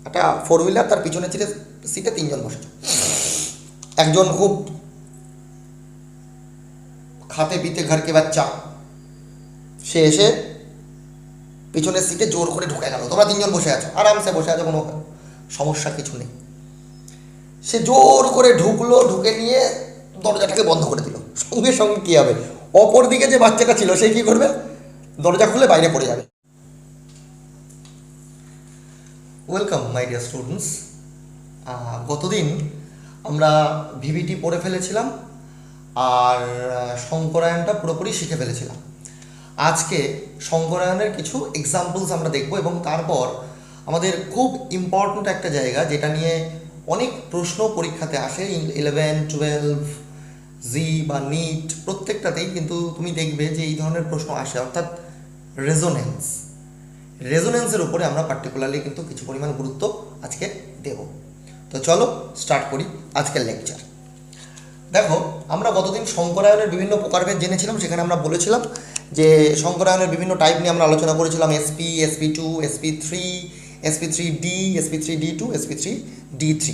একটা four wheeler, তার পিছনের সিটে তিনজন বসেছে। একজন খুব খাতে পিতে ঘরকে বাচ্চা, সে এসে পিছনের সিটে জোর করে ঢুকে গেল। তোমরা তিনজন বসে আছো, আরামসে বসে আছো, কোনো সমস্যা কিছু নেই। সে জোর করে ঢুকলো, ঢুকে নিয়ে দরজাটাকে বন্ধ করে দিল। সঙ্গে সঙ্গে কী হবে, অপর দিকে যে বাচ্চাটা ছিল সে কী করবে, দরজা খুলে বাইরে পড়ে যাবে। Welcome my dear students. গতদিন আমরা ভিভিটি পড়ে ফেলেছিলাম আর শঙ্করায়ণটা পুরোপুরি শিখে ফেলেছিলাম। আজকে শঙ্করায়ণের কিছু এক্সাম্পলস আমরা দেখব এবং তারপর আমাদের খুব ইম্পর্ট্যান্ট একটা জায়গা যেটা নিয়ে অনেক প্রশ্ন পরীক্ষাতে আসে, 11, 12, জি বা নিট প্রত্যেকটাতেই কিন্তু তুমি দেখবে যে এই ধরনের প্রশ্ন আসে, অর্থাৎ রেজোনেন্সের উপরে আমরা পার্টিকুলারলি কিন্তু কিছু পরিমাণ গুরুত্ব আজকে দেব। তো চলো স্টার্ট করি আজকের লেকচার। দেখো, আমরা গতদিন শঙ্করায়ণের বিভিন্ন প্রকারভেদ জেনেছিলাম। সেখানে আমরা বলেছিলাম যে শঙ্করায়ণের বিভিন্ন টাইপ নিয়ে আমরা আলোচনা করেছিলাম, SP, SP2, SP3, SP3D, SP3D2, SP3D3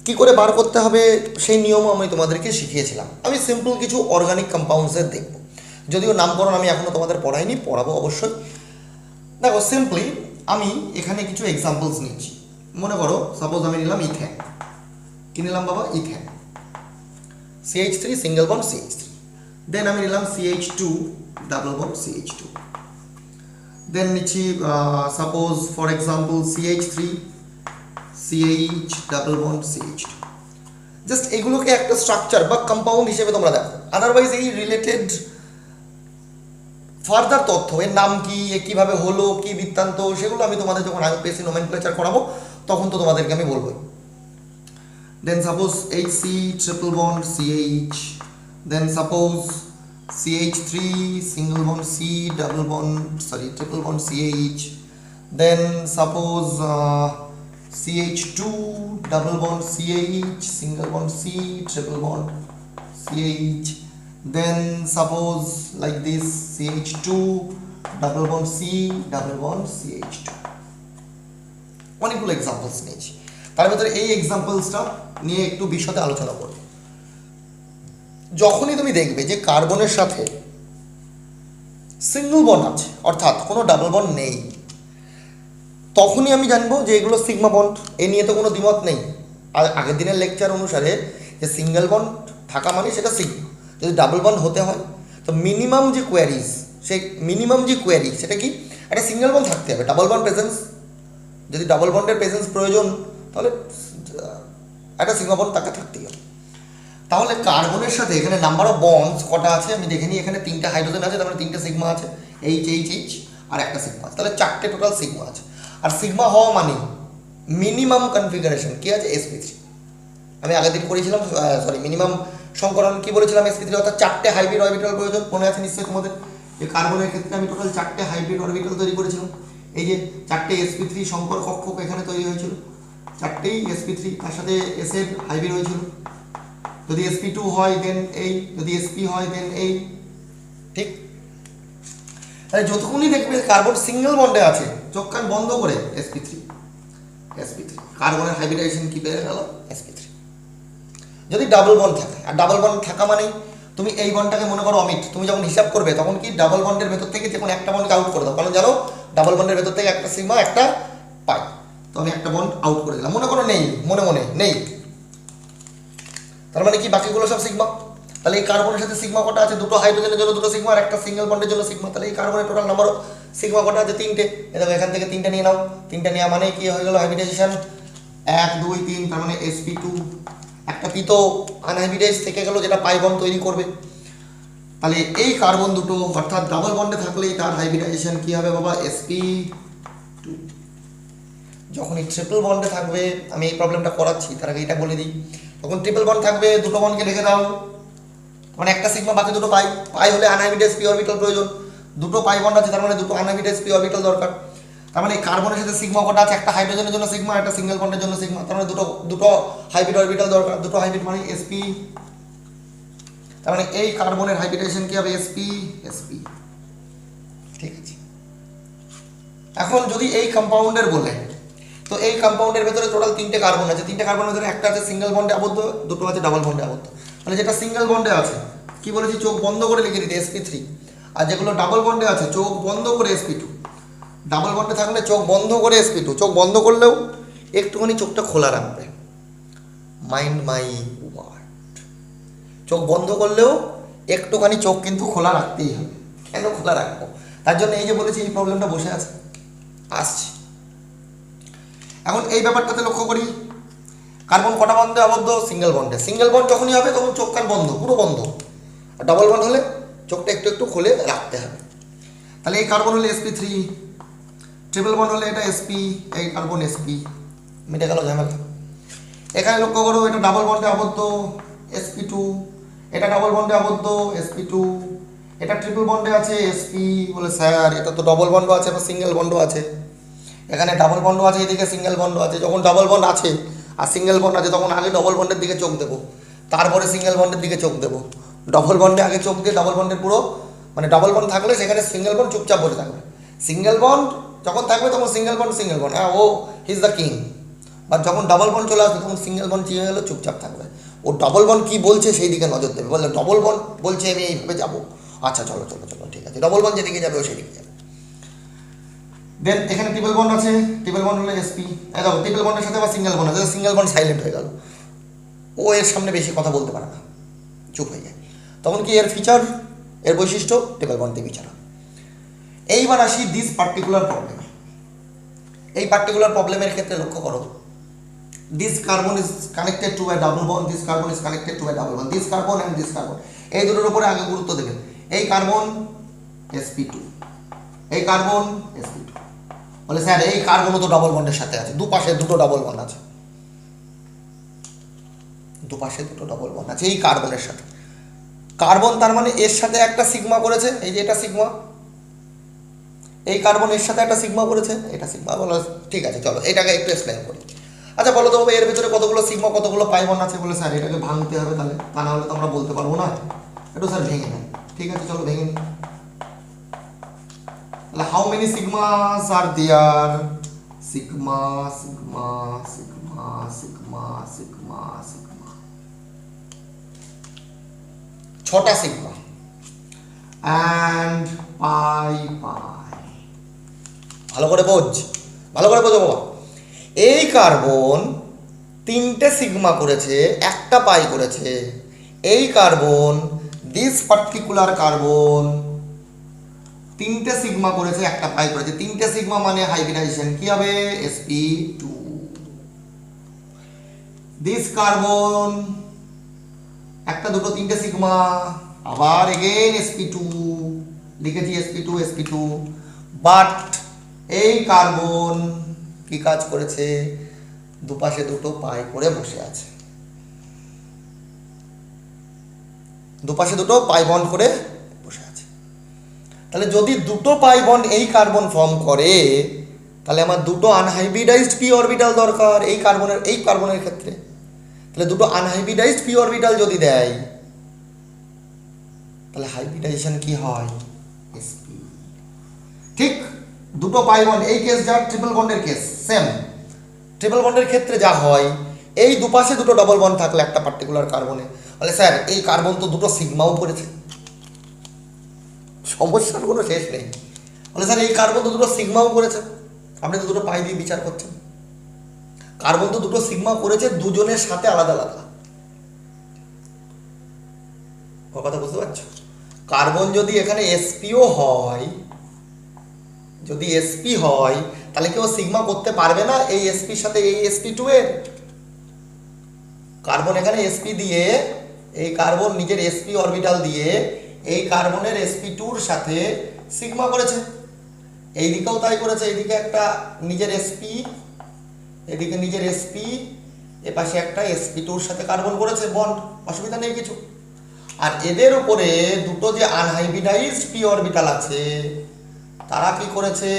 কী করে বার করতে হবে সেই নিয়মও আমি তোমাদেরকে শিখিয়েছিলাম। আমি সিম্পল কিছু অর্গানিক কম্পাউন্ডসের দেখব, যদিও নামকরণ আমি এখনও তোমাদের পড়াইনি, পড়াবো অবশ্যই। দেখো, সিম্পলি আমি এখানে কিছু এক্সাম্পলস নিচ্ছি। মনে করো সাপোজ আমি নিলাম ইথেন। কী নিলাম বাবা? Ethane. CH3 single bond CH3। দেন আমি নিলাম CH2 ডাবল বন্ড CH2। দেন নিচ্ছি suppose for example CH3 CH double bond CH2। Just এগুলোকে একটা স্ট্রাকচার বা কম্পাউন্ড হিসেবে তোমরা দেখো। আদারওয়াইজ এই রিলেটেড ফার্দার তথ্য, এর নাম কি, এ কীভাবে হলো, কি বৃত্তান্ত, সেগুলো আমি তোমাদের যখন IUPAC নোমেনক্লেচার করাবো তখন তো তোমাদেরকে আমি বলবোই। Then suppose HC triple bond CH, then suppose CH3 single bond C double bond triple bond CH, then suppose CH2 double bond CH single bond C triple bond CH, then suppose like this CH2 double bond C double bond CH2। অনেকগুলো examples নিয়েছি, তার ভিতরে এই এক্সাম্পলসটা নিয়ে একটু বিশদে আলোচনা করব। যখনই তুমি দেখবে যে কার্বনের সাথে সিঙ্গল বন্ড আছে, অর্থাৎ কোনো ডাবল বন্ড নেই, তখনই আমি জানবো যে এগুলো সিগমা বন্ড। এ নিয়ে তো কোনো দ্বিমত নেই। আর আগের দিনের লেকচার অনুসারে যে সিঙ্গেল বন্ড থাকা মানে সেটা সিগমা। যদি ডাবল বন্ড হতে হয় তো মিনিমাম যে কোয়ারি সেটা কি, একটা সিঙ্গেল বন্ড থাকতে হবে। ডাবল বন্ড প্রেজেন্স, যদি ডাবল বন্ডের প্রেজেন্স প্রয়োজন তাহলে একটা সিগমা বন্ড তাকে থাকতেই হবে। তাহলে কার্বনের সাথে এখানে নাম্বার অফ বন্ডস কটা আছে আমি দেখে নিই। এখানে 3টে হাইড্রোজেন আছে, তারপরে 3টে সিগমা আছে, H আর একটা সিগমা আছে, তাহলে 4টে টোটাল সিগমা আছে। আর সিগমা হওয়া মানে মিনিমাম কনফিগারেশন কি আছে, sp3। আমি আগের দিন করেছিলাম, মিনিমাম সংকরণ কি বলেছিলাম, sp3, অর্থাৎ 4টে হাইব্রিড অরবিটাল প্রয়োজন। মনে আছে নিশ্চয়ই তোমাদের যে কার্বনের ক্ষেত্রে আমি টোটাল 4টে হাইব্রিড অরবিটাল তৈরি করেছিলাম। এই যে 4টে sp3 সংকর কক্ষক এখানে তৈরি হয়েছিল, 4টেই sp3, তার সাথে s এর হাইব্রিড হয়েছিল। যদি sp2 হয় দেন এই, যদি sp হয় দেন এই, ঠিক। তাহলে যতক্ষণই দেখবে কার্বন সিঙ্গেল বন্ডে আছে, চোখ কান বন্ধ করে sp3 কার্বনের হাইব্রিডাইজেশন কি বেড়ে গেল, sp3। যদি ডাবল বন্ড থাকে, আর ডাবল বন্ড থাকা মানেই তুমি এই বন্ডটাকে মনে করো অমিট। তুমি যখন হিসাব করবে তখন কি ডাবল বন্ডের ভেতর থেকে যে কোনো একটা বন্ডকে আউট করে দাও, কারণ জানো ডাবল বন্ডের ভেতর থেকে একটা সিগমা একটা পাই। তো আমি একটা বন্ড আউট করে দিলাম, মনে করো নেই, মনে নেই, তার মানে কি বাকিগুলো সব সিগমা। তাহলে এই কার্বনের সাথে সিগমা কটা আছে, দুটো হাইড্রোজেনের জন্য দুটো সিগমা আর একটা সিঙ্গেল বন্ডের জন্য সিগমা। তাহলে এই কার্বনের টোটাল নাম্বার অফ সিগমা কটা আছে, 3টে। দেখো এখান থেকে 3টে নিয়ে নাও, 3টে নেওয়া মানে কি হয়ে গেল হাইব্রিডাইজেশন 1 2 3, তার মানে sp2 একটা পিতো আনহাইব্রিডাইজ থেকে গেল যেটা পাই বন্ড তৈরি করবে। তাহলে এই কার্বন দুটো অর্থাৎ ডাবল বন্ডে থাকলেই তার হাইব্রিডাইজেশন কি হবে বাবা, sp2। যখনই ট্রিপল বন্ডে থাকবে, আমি এই প্রবলেমটা করাচ্ছি তার আগে এটা বলে দিই, তখন ট্রিপল বন্ড থাকবে, দুটো বন্ডকে রেখে দাও, মানে একটা সিগমা বাকি দুটো পাই। পাই হলে আনহাইব্রিডাইজ পি অরবিটাল প্রয়োজন, দুটো পাই বন্ড আছে, তার মানে দুটো আনহাইব্রিডাইজ পি অরবিটাল দরকার। তার মানে কার্বনের সাথে সিগমা কটা আছে, একটা হাইড্রোজেনের জন্য সিগমা, একটা সিঙ্গেল বন্ডের জন্য সিগমা, তার মানে দুটো হাইব্রিড অরবিটাল দরকার, দুটো হাইব্রিড মানে sp। তার মানে এই কার্বনের হাইব্রিডাইজেশন কি হবে, sp। ঠিক আছে। এখন যদি এই কম্পাউন্ডের বলে, তো তো এই কম্পাউন্ডের ভেতরে টোটাল 3টে কার্বন আছে, 3টে কার্বনের ভেতরে একটা আছে সিঙ্গেল বন্ডে আবদ্ধ, দুটো আছে ডাবল বন্ডে আবদ্ধ। মানে যেটা সিঙ্গেল বন্ডে আছে কি বলেছি, চোখ বন্ধ করে লিখে দিতে sp3, আর যেগুলো ডাবল বন্ডে আছে চোখ বন্ধ করে sp2। ডাবল বন্ডে থাকলে চোখ বন্ধ করে sp2, চোখ বন্ধ করলেও একটুখানি চোখটা খোলা রাখবে, মাইন্ড মাই ওয়ার্ড। চোখ বন্ধ করলেও একটুখানি চোখ কিন্তু খোলা রাখতেই হবে। কেন খোলা রাখবো? তার জন্য এই যে বলেছি এই প্রবলেমটা বসে আছে, আসছি। এখন এই ব্যাপারটাতে লক্ষ্য করি, কার্বন কটা বন্ডে আবদ্ধ? সিঙ্গেল বন্ডে। সিঙ্গেল বন্ড যখনই হবে তখন চোখ কান বন্ধ, পুরো বন্ধ। আর ডাবল বন্ড হলে চোখটা একটু একটু খুলে রাখতে হবে। তাহলে এই কার্বন হলে sp3, ট্রিপল বন্ড হলে এটা sp, এই কার্বন sp, মিটে গেল ঝামেলা। এখানে লক্ষ্য করো, এটা ডাবল বন্ডে আবদ্ধ sp2, এটা ডাবল বন্ডে আবদ্ধ sp2, এটা ট্রিপল বন্ডে আছে sp। বলে স্যার এটা তো ডবল বন্ডও আছে বা সিঙ্গেল বন্ডও আছে। এখানে ডাবল বন্ডও আছে, এদিকে সিঙ্গেল বন্ডও আছে। যখন ডাবল বন্ড আছে আর সিঙ্গেল বন্ড আছে তখন আগে ডবল বন্ডের দিকে চোখ দেবো, তারপরে সিঙ্গেল বন্ডের দিকে চোখ দেবো। ডবল বন্ডে আগে চোখ দিয়ে ডাবল বন্ডের পুরো, মানে ডাবল বন্ড থাকলে সেখানে সিঙ্গেল বন্ড চুপচাপ বসে থাকবে। সিঙ্গেল বন্ড যখন থাকবে তখন সিঙ্গেল বন্ড হ্যাঁ ও হি ইজ দ্য কিং। বা যখন ডাবল বন্ড চলে আসবে তখন সিঙ্গেল বন্ড চিনে গেলে চুপচাপ থাকবে। ও ডবল বন্ড কী বলছে সেই দিকে নজর দেবে, বললে ডবল বন্ড বলছে আমি এইভাবে যাবো, আচ্ছা চলো চলো চলো ঠিক আছে, ডবল বন্ড যেদিকে যাবে ও সেদিকে যাবে। দেন এখানে ট্রিপল বন্ড আছে, ট্রিপল বন্ড হলে sp। দেখো ট্রিপল বন্ডের সাথে আবার সিঙ্গেল বন্ড আছে, সিঙ্গেল বন্ড সাইলেন্ট হয়ে গেল, ও এর সামনে বেশি কথা বলতে পারে না, চুপ হয়ে যায়। তখন কি এর ফিচার, এর বৈশিষ্ট্য ট্রিপল বন্ড দিয়ে বিচার। এইবার আসি দিস পার্টিকুলার প্রবলেমে। এই পার্টিকুলার প্রবলেমের ক্ষেত্রে লক্ষ্য করো, this carbon is connected to A double bond, this carbon is connected to A double bond, this carbon and this carbon, এই দুটোর উপরে আগে গুরুত্ব দেবেন। এই কার্বন sp2, এই কার্বন sp2। বলে স্যার এই কার্বনও তো ডাবল বন্ডের সাথে আছে, দুপাশে দুটো ডাবল বন্ড আছে, দুপাশে দুটো ডাবল বন্ড আছে এই কার্বনের সাথে। কার্বন তার মানে এর সাথে একটা সিগমা করেছে, এই যে এটা সিগমা, এই কার্বন এর সাথে একটা সিগমা করেছে, এটা সিগমা। বলো ঠিক আছে চলো এটাকে একটু এক্সপ্লেন করি। আচ্ছা বলো তো এর ভিতরে কতগুলো সিগমা কতগুলো পাই বন্ড আছে? বলে স্যার এটাকে ভাঙতে হবে, তাহলে তা না হলে তো আমরা বলতে পারবো না। একটু স্যার ভেঙে নেয়, ঠিক আছে চলো ভেঙে নিই। তাহলে how many sigmas are there? Sigma sigma sigma sigma sigma sigma, 6টা সিগমা অ্যান্ড পাই পাই। ভালো করে বোঝ, ভালো করে বোঝো বাবা। এই কার্বন 3টে সিগমা করেছে, একটা পাই করেছে। এই কার্বন, দিস পার্টিকুলার কার্বন 3টে সিগমা করেছে, একটা পাই করেছে। 3টে সিগমা মানে হাইব্রিডাইজেশন কি হবে? sp2। দিস কার্বন একটা দুটো 3টে সিগমা, আবার এগেইন sp2, লিখেছি sp2 sp2। বাট এই কার্বন কি কাজ করেছে? দুপাশে দুটো পাই করে বসে আছে, দুপাশে দুটো পাই বন্ড করে বসে আছে। তাহলে যদি দুটো পাই বন্ড এই কার্বন ফর্ম করে তাহলে আমার দুটো আনহাইব্রিডাইজড পি অরবিটাল দরকার এই কার্বনের ক্ষেত্রে। তাহলে দুটো আনহাইব্রিডাইজড পি অরবিটাল যদি দেয় তাহলে হাইব্রিডাইজেশন কি হয়? sp। ঠিক দুটো পাই বন্ড, এই কেস যা ট্রিপল বন্ডের কেস সেম। ট্রিপল বন্ডের ক্ষেত্রে যা হয়, এই দুপাশে দুটো ডবল বন্ড থাকলে একটা পার্টিকুলার কার্বনে, তাহলে স্যার এই কার্বন তো দুটো সিগমাও করেছে, সমস্যার কোনো শেষ নেই। বলে স্যার এই কার্বন তো দুটো সিগমাও করেছে, আপনি তো দুটো পাই দিয়ে বিচার করছেন। কার্বন তো দুটো সিগমা করেছে, দুজনের সাথে আলাদা আলাদা। কথা বুঝতে পারছো? কার্বন যদি এখানে sp-ও হয়, যদি sp হয় তাহলে কেউ সিগমা করতে পারবে না এই sp-র সাথে এই sp2 এর? কার্বন এখানে sp দিয়ে, এই কার্বন নিজের sp অরবিটাল দিয়ে এই কার্বনের sp2-র সাথে সিগমা করেছে। এই দিকেও তাই করেছে, এইদিকে একটা নিজের sp, এদিকে নিজের sp, এপাশে একটা sp2-র সাথে কার্বন করেছে বন্ড, অসুবিধা নেই কিছু। আর এদের উপরে দুটো যে আনহাইব্রিডাইজড পি অরবিটাল আছে তারা কি করেছে?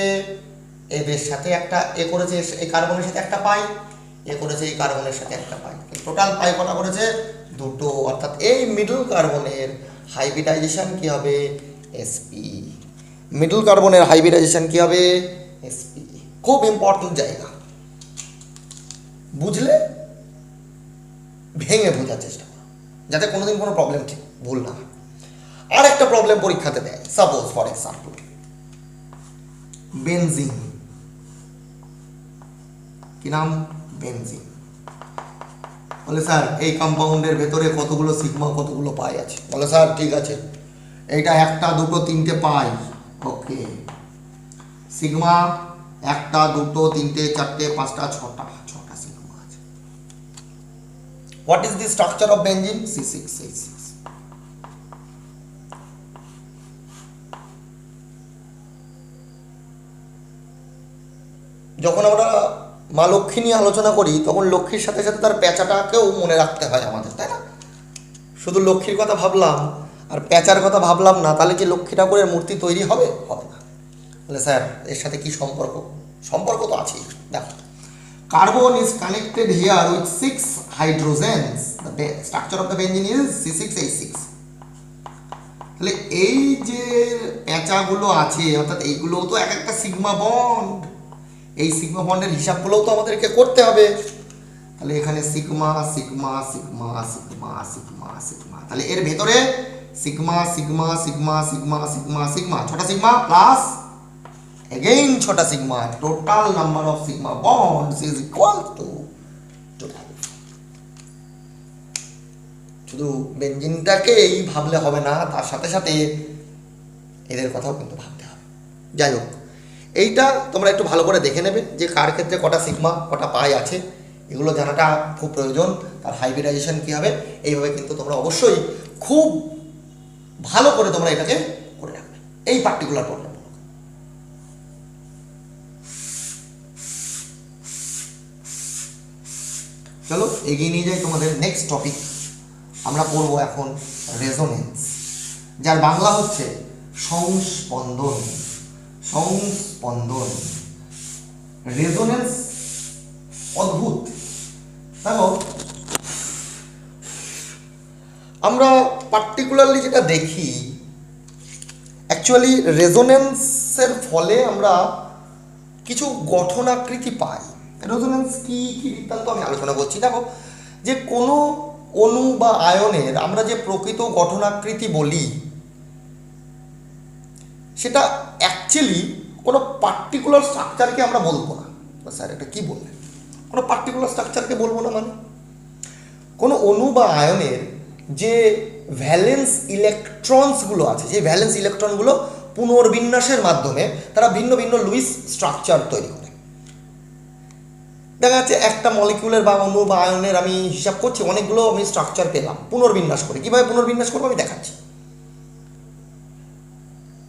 এদের সাথে একটা এ করেছে, এই কার্বনের সাথে একটা পাই, এ করেছে এই কার্বনের সাথে একটা পাই, টোটাল পাই কটা করেছে? দুটো। অর্থাৎ এই মিডল কার্বনের হাইব্রিডাইজেশন কি হবে? sp। মিডল কার্বনের হাইব্রিডাইজেশন কি হবে? sp। খুব ইম্পর্টেন্ট জায়গা, বুঝলে ভেঙে বোঝার চেষ্টা করো, যাতে কোনোদিন কোনো প্রবলেম ঠিক ভুল না হয়। আর একটা প্রবলেম পরীক্ষাতে দেয়, সাপোজ ফর এক্সাম্পল বেনজিন, কি নাম, বেনজিন। বলে স্যার এই কম্পাউন্ডের ভেতরে কতগুলো সিগমা কতগুলো পাই আছে? বলে স্যার ঠিক আছে, এইটা 1 2 3 পাই, ওকে, সিগমা 1 2 3 4 5 6টা সিগমা আছে। What is the structure of benzene? C6H6। যখন আমরা মা লক্ষ্মী নিয়ে আলোচনা করি তখন লক্ষ্মীর সাথে সাথে তার প্যাঁচাটাকেও মনে রাখতে হয় আমাদের, তাই না? শুধু লক্ষ্মীর কথা ভাবলাম আর প্যাঁচার কথা ভাবলাম না, তাহলে কি লক্ষ্মী ঠাকুরের মূর্তি তৈরি হবে? হবে না। বলে স্যার এর সাথে কি সম্পর্ক? সম্পর্ক তো আছেই। দেখো, carbon is connected here with 6 hydrogens, the structure of the benzene is C6H6। তাহলে এই যে প্যাঁচাগুলো আছে অর্থাৎ এইগুলোও তো এক একটা সিগমা বন্ড, এই সিগমা বন্ডের হিসাবগুলোও তো আমাদেরকে করতে হবে। তাহলে এখানে sigma sigma sigma sigma sigma sigma, তাহলে এর ভেতরে sigma sigma sigma sigma sigma sigma 6টা সিগমা প্লাস এগেইন 6টা sigma, total number of sigma bonds is equal to 12। শুধু বেনজিনটাকেই ভাবলে হবে না, তার সাথে সাথে এদের কথাও কিন্তু ভাবতে হবে। যাই হোক, এইটা তোমরা একটু ভালো করে দেখে নেবে যে কার ক্ষেত্রে কটা সিগমা কটা পাই আছে, এগুলো জানাটা খুব প্রয়োজন। তার হাইব্রিডাইজেশন কী হবে, এইভাবে কিন্তু তোমরা অবশ্যই খুব ভালো করে তোমরা এটাকে করে রাখবে এই পার্টিকুলার প্রবলেম। চলো এগিয়ে নিয়ে যাই তোমাদের নেক্সট টপিক। আমরা পড়ব এখন রেজোনেন্স, যার বাংলা হচ্ছে সংস্পন্দন। সংস্পন্দন, রেজোনেন্স অদ্ভুত। দেখো, আমরা পার্টিকুলারলি যেটা দেখি, অ্যাকচুয়ালি রেজোনেন্সের ফলে আমরা কিছু গঠনাকৃতি পাই। রেজোনেন্স কি কি বৃত্তান্ত আমি আলোচনা করছি। দেখো, যে কোনো অণু বা আয়নের আমরা যে প্রকৃত গঠনাকৃতি বলি, সেটা অ্যাকচুয়ালি কোনো পার্টিকুলার স্ট্রাকচারকে আমরা বলবো না। স্যার এটা কি বললেন? কোনো পার্টিকুলার স্ট্রাকচারকে বলবো না মানে কোনো অণু বা আয়নের যে ভ্যালেন্স ইলেকট্রনসগুলো আছে, যে ভ্যালেন্স ইলেকট্রনগুলো পুনর্বিন্যাসের মাধ্যমে তারা ভিন্ন ভিন্ন লুইস স্ট্রাকচার তৈরি করে। দেখা যাচ্ছে একটা মলিকিউলের বা অণু বা আয়নের আমি হিসাব করছি, অনেকগুলো আমি স্ট্রাকচার পেলাম পুনর্বিন্যাস করে। কীভাবে পুনর্বিন্যাস করবো আমি দেখাচ্ছি।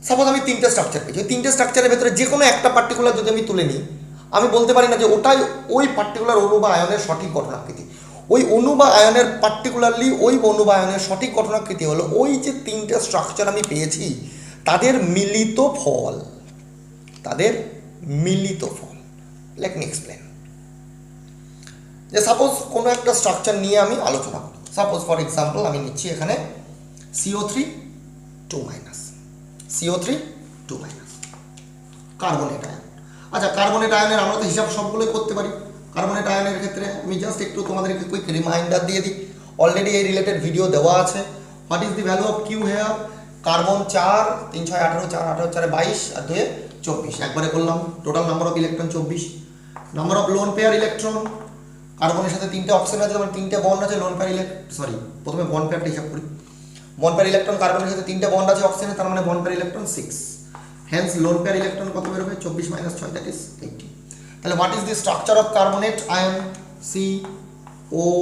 সাপোজ আমি 3টে স্ট্রাকচার পেয়েছি, ওই 3টে স্ট্রাকচারের ভেতরে যে কোনো একটা পার্টিকুলার যদি আমি তুলে নিই, আমি বলতে পারি না যে ওটাই ওই পার্টিকুলার অণু বা আয়নের সঠিক গঠনাকৃতি। ওই অণু বা আয়নের পার্টিকুলারলি ওই অণু বা আয়নের সঠিক গঠনাকৃতি হলো ওই যে 3টে স্ট্রাকচার আমি পেয়েছি তাদের মিলিত ফল। তাদের মিলিত ফল। Let me explain. যে সাপোজ কোনো একটা স্ট্রাকচার নিয়ে আমি আলোচনা করি। সাপোজ ফর এক্সাম্পল আমি নিচ্ছি এখানে CO3 2 minus, CO3 2 minus, carbonate ion. আচ্ছা, কার্বনেট আয়নের আমরা তো হিসাব সবগুলোই করতে পারি। কার্বনেট আয়নের ক্ষেত্রে আমি জাস্ট একটু তোমাদেরকে কুইক রিমাইন্ডার দিয়ে দিই, অলরেডি এই রিলেটেড ভিডিও দেওয়া আছে। What is the value of Q here? Carbon 4, 3 6 18, 4 18 4 22 আর 2 24, একবারে করলাম। Total number of electron 24। Number of lone pair electron, কার্বনের সাথে 3টে অক্সিজেন আছে, মানে 3টে বন্ড আছে। লোন পেয়ার প্রথমে বন্ড পেয়ারটা হিসাব করি। বন্ড পেয়ার ইলেকট্রন, কার্বনের সাথে 3টে বন্ড আছে অক্সিজেনের, তার মানে bond pair electron 6। Hence lone pair electron কত বেরোবে? 24 - 6, দ্যাট ইজ 80। তাহলে what is the structure of carbonate ion? COOO।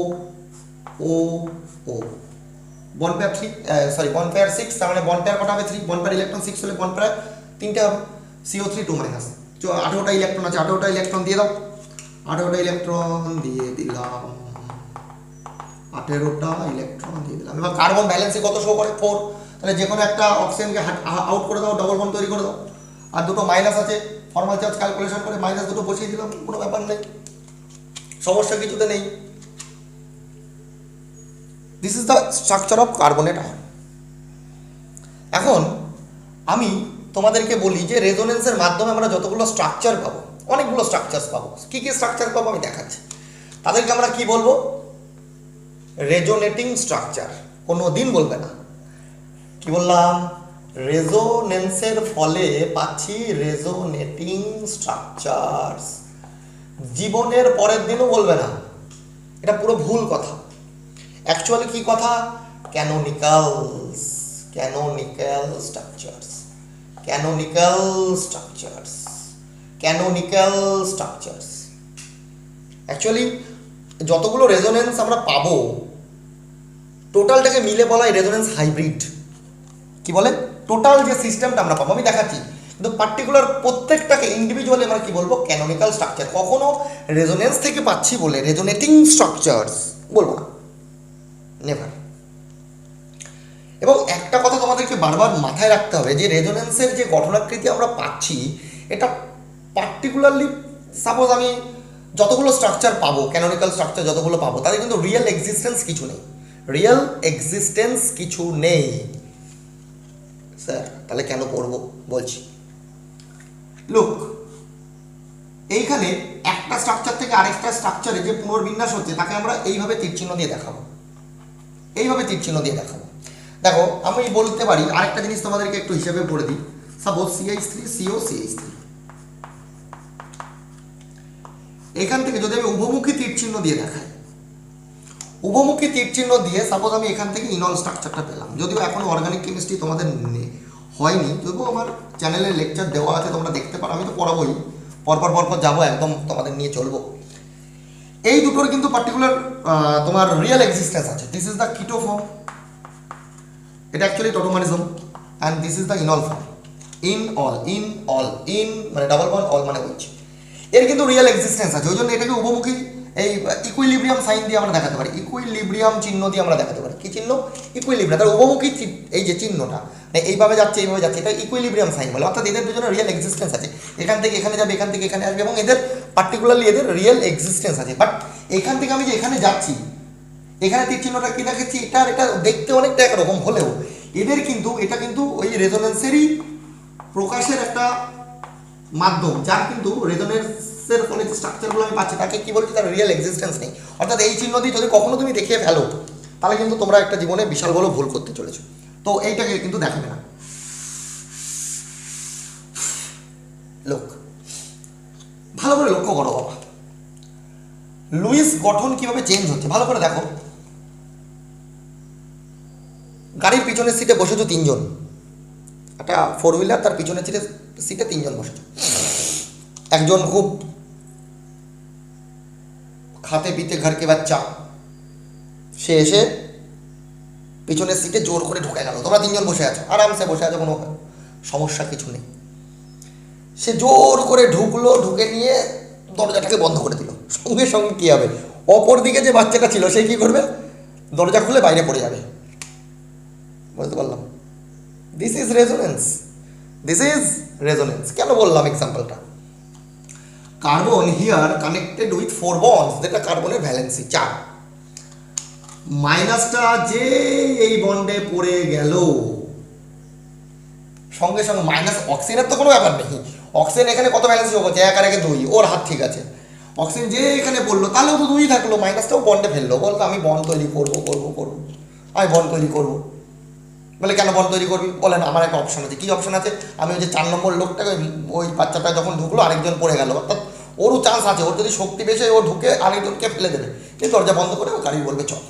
Bond pair 3, bond pair 6, তার মানে বন্ড পেয়ার কটা হবে? 3। বন্ড পেয়ার ইলেকট্রন 6 হলে বন্ড পেয়ার 3টে হবে। CO3 2 minus. 18টা ইলেকট্রন আছে, 18টা ইলেকট্রন দিয়ে দাও। 18টা ইলেকট্রন দিয়ে দিলাম, 18টা ইলেকট্রন দিয়ে দিলাম। এবার কার্বন ভ্যালেন্সি কত শো করে? 4। তাহলে যে কোনো একটা অক্সিজেনকে আউট করে দাও, ডবল বন্ড তৈরি করে দাও। আর দুটো মাইনাস আছে, ফর্মাল চার্জ ক্যালকুলেশন করে মাইনাস দুটো বসিয়ে দিলাম, কোনো ব্যাপার নেই, সমস্যা কিছুতে নেই। This is the structure of carbonate ion. এখন আমি তোমাদেরকে বলি যে রেজোনেন্সের মাধ্যমে আমরা যতগুলো স্ট্রাকচার পাবো, অনেকগুলো স্ট্রাকচার পাবো। কী কী স্ট্রাকচার পাবো আমি দেখাচ্ছি। তাদেরকে আমরা কি বলবো? Resonating structure. কোনো দিন বলবে না। কি বললাম? রেজোনেন্সের ফলে পাচ্ছি রেজোনেটিং স্ট্রাকচারস। জীবনের পরের দিনও বলবে না, এটা পুরো ভুল কথা। অ্যাকচুয়ালি কি কথা? Canonicals, canonical structures, canonical structures, canonical structures. Actually যতগুলো রেজোনেন্স আমরা পাবো টোটালটাকে মিলে বলা হয় রেজোনেন্স হাইব্রিড। কি বলে? টোটাল যে সিস্টেমটা আমরা পাবো, আমি দেখাচ্ছি, কিন্তু পার্টিকুলার প্রত্যেকটাকে ইন্ডিভিজুয়ালি আমরা কি বলবো? Canonical structure. কখনো রেজোনেন্স থেকে পাচ্ছি বলে রেজোনেটিং স্ট্রাকচারস বলবো না, নেভার। এবং একটা কথা তোমাদেরকে বারবার মাথায় রাখতে হবে যে রেজোনেন্সের যে গঠনাকৃতি আমরা পাচ্ছি এটা পার্টিকুলারলি, সাপোজ আমি যতগুলো স্ট্রাকচার পাবো, ক্যানোনিক্যাল স্ট্রাকচার যতগুলো পাবো, তাদের কিন্তু রিয়েল এক্সিস্টেন্স কিছু নেই, রিয়েল এক্সিস্টেন্স কিছু নেই। স্যার তাহলে কেন পড়বো? বলছি, লুক, এইখানে একটা স্ট্রাকচার থেকে আরেকটা স্ট্রাকচারে যে পুনর্বিন্যাস হচ্ছে তাকে আমরা এইভাবে তীরচিহ্ন দিয়ে দেখাবো, এইভাবে তীরচিহ্ন দিয়ে দেখাবো। দেখো আমি বলতে পারি আরেকটা জিনিস তোমাদেরকে একটু হিসেবে পড়ে দিই। সাপোজ CH3 CO CH3, এখান থেকে যদি আমি উভমুখী তীরচিহ্ন দিয়ে দেখাই, উভমুখী তীরচিহ্ন দিয়ে সাপোজ আমি এখান থেকে ইনল স্ট্রাকচারটা পেলাম, যদিও এখনো অর্গানিক কেমিস্ট্রি তোমাদের হয়নি, তবুও আমার চ্যানেলে লেকচার দেওয়া আছে, তোমরা দেখতে পারো, আমি তো পড়াবোই, পরপর যাবো, একদম তোমাদের নিয়ে চলবো। এই দুটোর কিন্তু পার্টিকুলার তোমার রিয়েল এক্সিস্টেন্স আছে। This is the keto form, এটা actually tautomerism, and this is the enol form. Ene মানে ডাবল বন্ড, অল মানে উইচ, এর কিন্তু রিয়েল এক্সিস্টেন্স আছে। ওই জন্য এটাকে উভমুখী এই ইকুইলিব্রিয়াম সাইন দিয়ে আমরা দেখাতে পারি, ইকুইলিব্রিয়াম চিহ্ন দিয়ে আমরা দেখাতে পারি। কি চিহ্ন? ইকুইলিব্রিয়াম। তার উভমুখী এই যে চিহ্নটা এইভাবে যাচ্ছে, এইভাবে যাচ্ছে, এটা ইকুইলিব্রিয়াম সাইন বলে। অর্থাৎ এদের দুজনের রিয়েল এক্সিস্টেন্স আছে, এখান থেকে এখানে যাবে, এখান থেকে এখানে আসবে, এবং এদের পার্টিকুলারলি এদের রিয়েল এক্সিস্টেন্স আছে। বাট এখান থেকে আমি যে এখানে যাচ্ছি, এখানে তীর চিহ্নটা কি দেখাচ্ছি, এটা দেখতে অনেকটা একরকম হলেও এদের কিন্তু এটা কিন্তু ওই রেজোনেন্সেরই প্রকাশের একটা মাধ্যম, যার কিন্তু রেজোনেন্সের ফলে যে স্ট্রাকচারগুলো আমি পাচ্ছি তাকে কি বলছি? তার রিয়েল এক্সিস্টেন্স নেই। অর্থাৎ এই চিহ্ন দিয়ে যদি কখনো তুমি দেখিয়ে ফেলো তাহলে কিন্তু তোমরা একটা জীবনে বিশাল বড় ভুল করতে চলেছো। তো এইটাকে কিন্তু দেখাবে না। লোক ভালো করে লক্ষ্য করো বাবা, লুইস গঠন কিভাবে চেঞ্জ হচ্ছে ভালো করে দেখো। গাড়ির পিছনের সিটে বসেছো তিনজন, একটা 4 হুইলার, তার পিছনের সিটে তিনজন বসেছো। একজন খুব খাতে পিতে ঘর কে বাচ্চা, সে এসে পিছনের সিটে জোর করে ঢুকে গেল। তোমরা তিনজন বসে আছো, আরামসে বসে আছো, কোনো সমস্যা কিছু নেই। সে জোর করে ঢুকলো, ঢুকে নিয়ে দরজাটাকে বন্ধ করে দিল। সঙ্গে সঙ্গে কী হবে? অপর দিকে যে বাচ্চাটা ছিল সে কী করবে? দরজা খুলে বাইরে পড়ে যাবে। বুঝতে পারলাম? This is resonance, this is resonance. কেন বললাম এক্সাম্পলটা? Carbon here connected with 4 bonds, যেটা কার্বনের ভ্যালেন্সি 4, মাইনাসটা যে এই বন্ডে পড়ে গেল সঙ্গে সঙ্গে মাইনাস, অক্সিজেনের তো কোনো ব্যাপার নেই, অক্সিজেন এখানে কত ভ্যালেন্সি হচ্ছে? 1 আর 1 2, ওর হাত ঠিক আছে। অক্সিজেন যে এখানে পড়লো তাহলেও তো 2 থাকলো, মাইনাসটাও বন্ডে ফেললো, বলতো আমি বন্ড তৈরি করবো, আমি বন্ড তৈরি করবো। বলে কেন বন্ড তৈরি করবি? বলেন আমার একটা অপশন আছে। কী অপশন আছে? আমি ওই যে 4 নম্বর লোকটাকে, ওই বাচ্চাটা যখন ঢুকলো আরেকজন পড়ে গেল, অর্থাৎ ওরও চান্স আছে, ওর যদি শক্তি বেশি ও ঢুকে আরেকজনকে ফেলে দেবে, কিন্তু দরজা বন্ধ করে ও গাড়ি বলবে চল।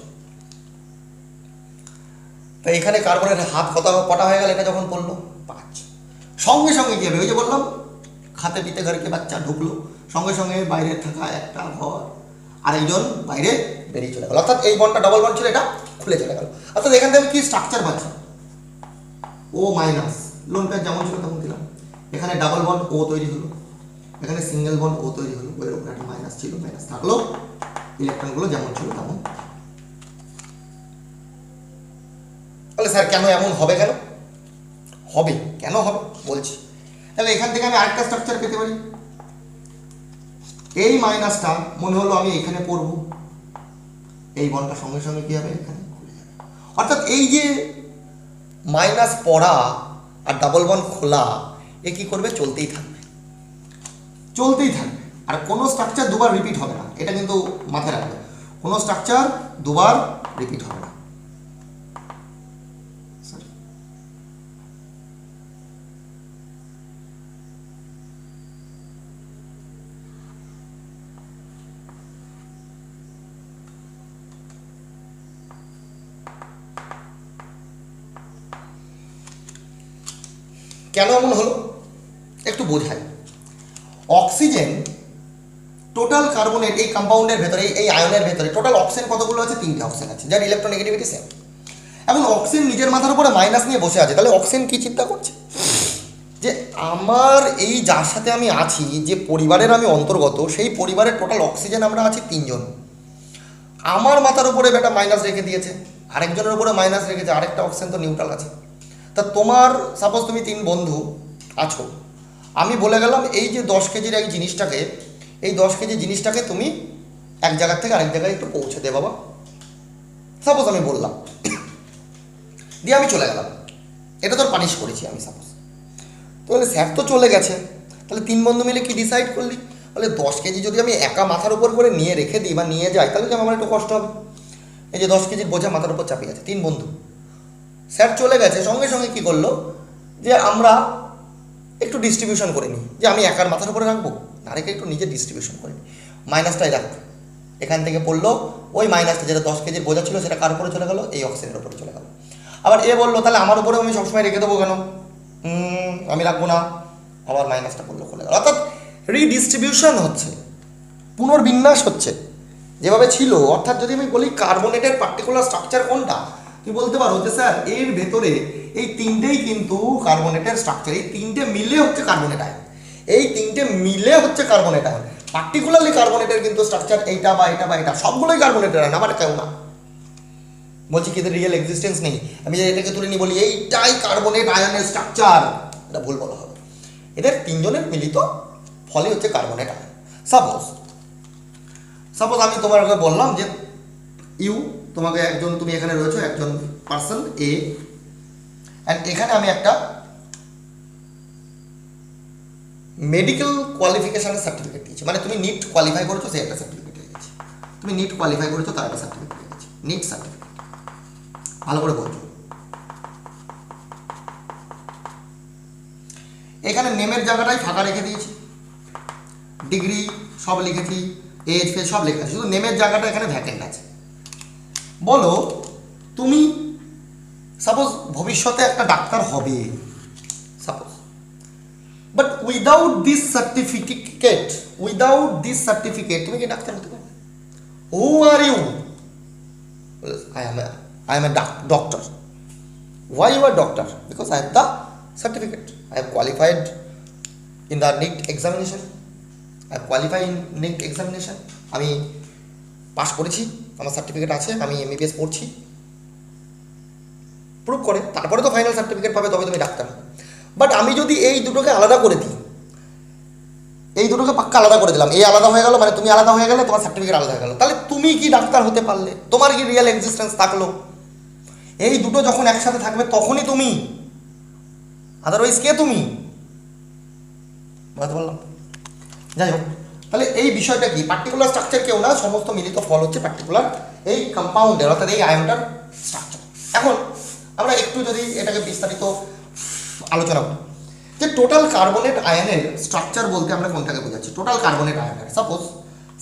তো এখানে কার্বনের হাত কটা হয়ে গেল? এটা যখন পড়লো 5, সঙ্গে সঙ্গে কী হবে? ওই যে বললাম খাতে পিতে ঘরকে বাচ্চা ঢুকলো, সঙ্গে সঙ্গে বাইরে থাকা একটা ঘর আরেকজন বাইরে বেরিয়ে চলে গেল। অর্থাৎ এই বন্ডটা ডবল বন্ড ছিল, এটা খুলে চলে গেল। অর্থাৎ এখান থেকে কি স্ট্রাকচার পাচ্ছি? ও মাইনাস, লোন প্যাচ যেমন ছিল তেমন দিলাম, এখানে ডাবল বন্ড ও তৈরি হলো, এখানে সিঙ্গেল বন্ড ও তৈরি হলো, ওর উপরে একটা মাইনাস ছিল, মাইনাস থাকলো, ইলেকট্রনগুলো যেমন ছিল তেমন। তাহলে স্যার কেন এমন হবে? কেন হবে বলছি। তাহলে এখান থেকে আমি আরেকটা স্ট্রাকচার পেতে পারি। এই মাইনাসটা মনে হলো আমি এখানে পড়ব, এই বন্ডটা সঙ্গে সঙ্গে কী হবে? এখানে খুলে যাবে। অর্থাৎ এই যে মাইনাস পড়া আর ডাবল বন্ড খোলা, এ কী করবে? চলতেই থাকবে। আর কোনো স্ট্রাকচার দুবার রিপিট হবে না, এটা কিন্তু মাথায় রাখবে, কোনো স্ট্রাকচার দুবার রিপিট হবে না। কেন এমন হলো একটু বোঝাই। অক্সিজেন টোটাল কার্বনেট এই কম্পাউন্ডের ভেতরে, এই আয়নের ভেতরে টোটাল অক্সিজেন কতগুলো আছে? 3টে অক্সিজেন আছে, যার ইলেকট্রোনেগেটিভিটি সেম। এখন অক্সিজেন নিজের মাথার উপরে মাইনাস নিয়ে বসে আছে, তাহলে অক্সিজেন কি চিন্তা করছে যে আমার এই যার সাথে আমি আছি, যে পরিবারের আমি অন্তর্গত, সেই পরিবারের টোটাল অক্সিজেন আমরা আছি 3 জন। আমার মাথার উপরে বেটা মাইনাস রেখে দিয়েছে, আরেকজনের উপরে মাইনাস রেখেছে, আরেকটা অক্সিজেন তো নিউট্রাল আছে। তা তোমার সাপোজ তুমি 3 বন্ধু আছো, আমি বলে গেলাম এই যে 10 কেজির এই জিনিসটাকে, এই 10 কেজি জিনিসটাকে তুমি এক জায়গার থেকে আরেক জায়গায় একটু পৌঁছে দে বাবা, সাপোজ আমি বললাম, দিয়ে আমি চলে গেলাম, এটা তোর পানিশ করেছি আমি সাপোজ। তাহলে স্যার তো চলে গেছে, তাহলে 3 বন্ধু মিলে কি ডিসাইড করলি? বলে 10 কেজি যদি আমি একা মাথার উপর করে নিয়ে রেখে দিই বা নিয়ে যাই, তাহলে আমার একটু কষ্ট হবে। এই যে 10 কেজির বোঝা মাথার উপর চাপিয়ে আছে, 3 বন্ধু, স্যার চলে গেছে, সঙ্গে সঙ্গে কী করলো যে আমরা একটু ডিস্ট্রিবিউশন করে নিই, যে আমি একার মাথার উপরে রাখবো না, রেখে একটু নিজে ডিস্ট্রিবিউশন করে নিই। মাইনাসটাই রাখ, এখান থেকে পড়লো ওই মাইনাসটা, যেটা 10 কেজির বোঝা ছিল সেটা কার উপরে চলে গেলো? এই অক্সিজেনের উপরে চলে গেলো। আবার এ বললো তাহলে আমার উপরেও আমি সবসময় রেখে দেবো কেন? আমি রাখবো না, আবার মাইনাসটা পড়লো চলে গেলো। অর্থাৎ রিডিস্ট্রিবিউশন হচ্ছে, পুনর্বিন্যাস হচ্ছে যেভাবে ছিল। অর্থাৎ যদি আমি বলি কার্বনেটের পার্টিকুলার স্ট্রাকচার কোনটা, তুমি বলতে পারো যে স্যার এর ভেতরে এই 3টেই কিন্তু কার্বনেটের স্ট্রাকচার, এই 3টে মিলে হচ্ছে কার্বনেট আয়ন, এই 3টে মিলে হচ্ছে কার্বনেট আয়ন। পার্টিকুলারলি কার্বনেটের কিন্তু স্ট্রাকচার এইটা বা এটা বা এটা সবগুলোই কার্বনেটের আয়ন, আমার কেউ না। বলছি কি এদের রিয়েল এক্সিস্টেন্স নেই, আমি যে এটাকে তুলে নিয়ে বলি এইটাই কার্বনেট আয়নের স্ট্রাকচার, এটা ভুল বলা হবে। এদের 3 জনের মিলিত ফলে হচ্ছে কার্বনেট আয়ন। সাপোজ আমি তোমাকে বললাম যে তোমাকে একজন, তুমি এখানে রয়েছো একজন পার্সন এ, অ্যান্ড এখানে আমি একটা মেডিকেল কোয়ালিফিকেশনের সার্টিফিকেট দিয়েছি, মানে তুমি নিট কোয়ালিফাই করেছো, সে একটা সার্টিফিকেট দিয়েছি, তুমি নিট কোয়ালিফাই করেছো তার একটা সার্টিফিকেট দিয়েছি, নিট সার্টিফিকেট। ভালো করে বলছো, এখানে নেমের জায়গাটাই ফাঁকা রেখে দিয়েছি, ডিগ্রি সব লিখেছি, এজ ফেজ সব লেখা আছে, শুধু নেমের জায়গাটা এখানে ভ্যাকেন্ট আছে। বলো তুমি সাপোজ ভবিষ্যতে একটা ডাক্তার হবে, suppose, but without this certificate তুমি কি ডাক্তার হতে পারবে? Who are you? I am a doctor. Why you are doctor? Because I have the certificate. I have qualified in the NEET examination. I have qualified in NEET examination. আমি pass করেছি, আমার certificate আছে, আমি MBBS পড়ছি, prove করে, তারপরে তো final certificate পাবে, তবে তুমি ডাক্তার। বাট আমি যদি এই দুটোকে আলাদা করে দিই, এই দুটোকে পাক্কা আলাদা করে দিলাম, এই আলাদা হয়ে গেল, মানে তুমি আলাদা হয়ে গেলে, তোমার সার্টিফিকেট আলাদা হয়ে গেল, তাহলে তুমি কি ডাক্তার হতে পারলে? তোমার কি রিয়েল এক্সিস্টেন্স থাকলো? এই দুটো যখন একসাথে থাকবে তখনই তুমি, আদারওয়াইজ কে তুমি? বুঝতে পারলাম? যাই হোক, তাহলে এই বিষয়টা কি, পার্টিকুলার স্ট্রাকচার কেউ না, সমস্ত মিলিত ফল হচ্ছে পার্টিকুলার এই কম্পাউন্ডের, অর্থাৎ এই আয়নটার স্ট্রাকচার। এখন আমরা একটু যদি এটাকে বিস্তারিত আলোচনা করি, যে টোটাল কার্বনেট আয়নের স্ট্রাকচার বলতে আমরা কোনটাকে বোঝাচ্ছি? টোটাল কার্বনেট আয়নের সাপোজ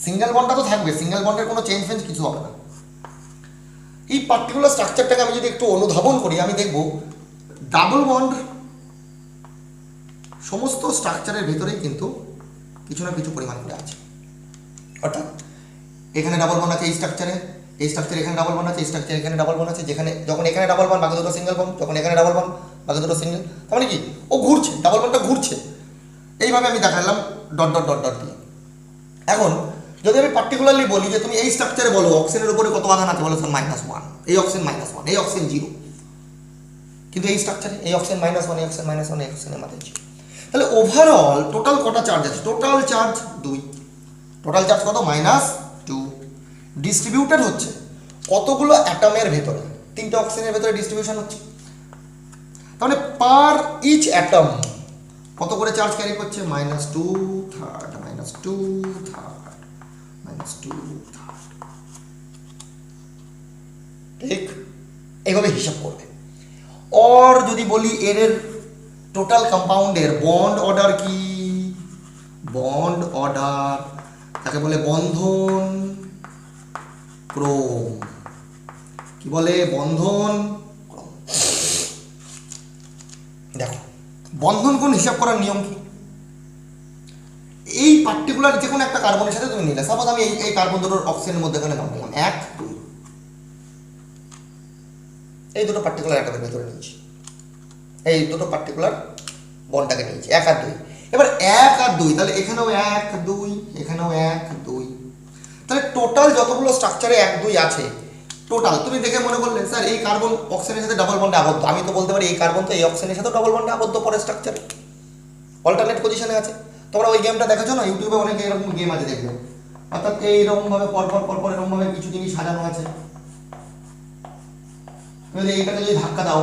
সিঙ্গেল বন্ডটা তো থাকবে, সিঙ্গেল বন্ডের কোনো চেঞ্জ ফেঞ্জ কিছু হবে না। এই পার্টিকুলার স্ট্রাকচারটাকে আমি যদি একটু অনুধাবন করি, আমি দেখব ডাবল বন্ড সমস্ত স্ট্রাকচারের ভেতরেই কিন্তু কিছু না কিছু পরিমাণ করে আছে। অর্থাৎ এখানে ডাবল বন্ড আছে এই স্ট্রাকচারে, এই স্ট্রাকচারে এখানে ডাবল বন্ড আছে, এই স্ট্রাকচারে এখানে ডাবল বন্ড আছে, যেখানে যখন এখানে ডাবল বন্ড বাকি দুটো সিঙ্গেল বন্ড, যখন এখানে ডাবল বন্ড বাকি দুটো সিঙ্গেল, তার মানে কি ও ঘুরছে, ডাবল বন্ডটা ঘুরছে। এইভাবে আমি দেখালাম ডট ডট ডট ডট দিয়ে। এখন যদি আমি পার্টিকুলারলি বলি যে তুমি এই স্ট্রাকচারে বলো অক্সিজেনের উপরে কত আধান আছে, বলো -1, এই অক্সিজেন -1, এই অক্সিজেন 0, কিন্তু এই স্ট্রাকচারে এই অক্সিজেন -1, এই অক্সিজেন -1, এই অক্সিজেনের মাথায় 0। তাহলে ওভারঅল টোটাল কটা চার্জ আছে? টোটাল চার্জ 2, টোটাল চার্জ কত? -2। ডিস্ট্রিবিউটেড হচ্ছে কতগুলো অ্যাটমের ভেতরে? 3টে অক্সিজেনের ভেতরে ডিস্ট্রিবিউশন হচ্ছে, তাহলে পার ইচ অ্যাটম কত করে চার্জ ক্যারি করছে? -2/3 -2 ঠিক এইভাবে হিসাব করবে। और যদি বলি এর টোটাল কম্পাউন্ডের বন্ড অর্ডার কি, বন্ড অর্ডার তাকে বলে বন্ধন ক্রম, কি বলে বন্ধন ক্রম। দেখো বন্ধন কোণ হিসাব করার নিয়ম কি, এই পার্টিকুলার যে কোনো একটা কার্বনের সাথে তুমি নিলে, সাপোজ আমি এই কার্বন দুটোর অক্সিজেনের মধ্যে এখানে নাম দিলাম 1 2, এই দুটো পার্টিকুলার একের ভেতরে নিয়েছি, এই দুটো পার্টিকুলার বন্ডটাকে নিয়েছি 1 আর 2। এবার 1 আর 2 তাহলে এখানেও 1 2 এখানেও 1 2, তাহলে টোটাল যতগুলো স্ট্রাকচারে 1 2 আছে টোটাল তুমি দেখে মনে করলে স্যার এই কার্বন অক্সিজেনের সাথে ডাবল বন্ডে আবদ্ধ, আমি তো বলতে পারি এই কার্বন তো এই অক্সিজেনের সাথে ডাবল বন্ডে আবদ্ধ পরের স্ট্রাকচারে অল্টারনেট পজিশনে আছে। তোমরা ওই গেমটা দেখেছো না, ইউটিউবে অনেক এরকম গেম আছে দেখবে, অর্থাৎ এইরকম ভাবে পরপর এরকম ভাবে কিছু জিনিস সাজানো আছে, তুমি এইটাকে যদি ধাক্কা দাও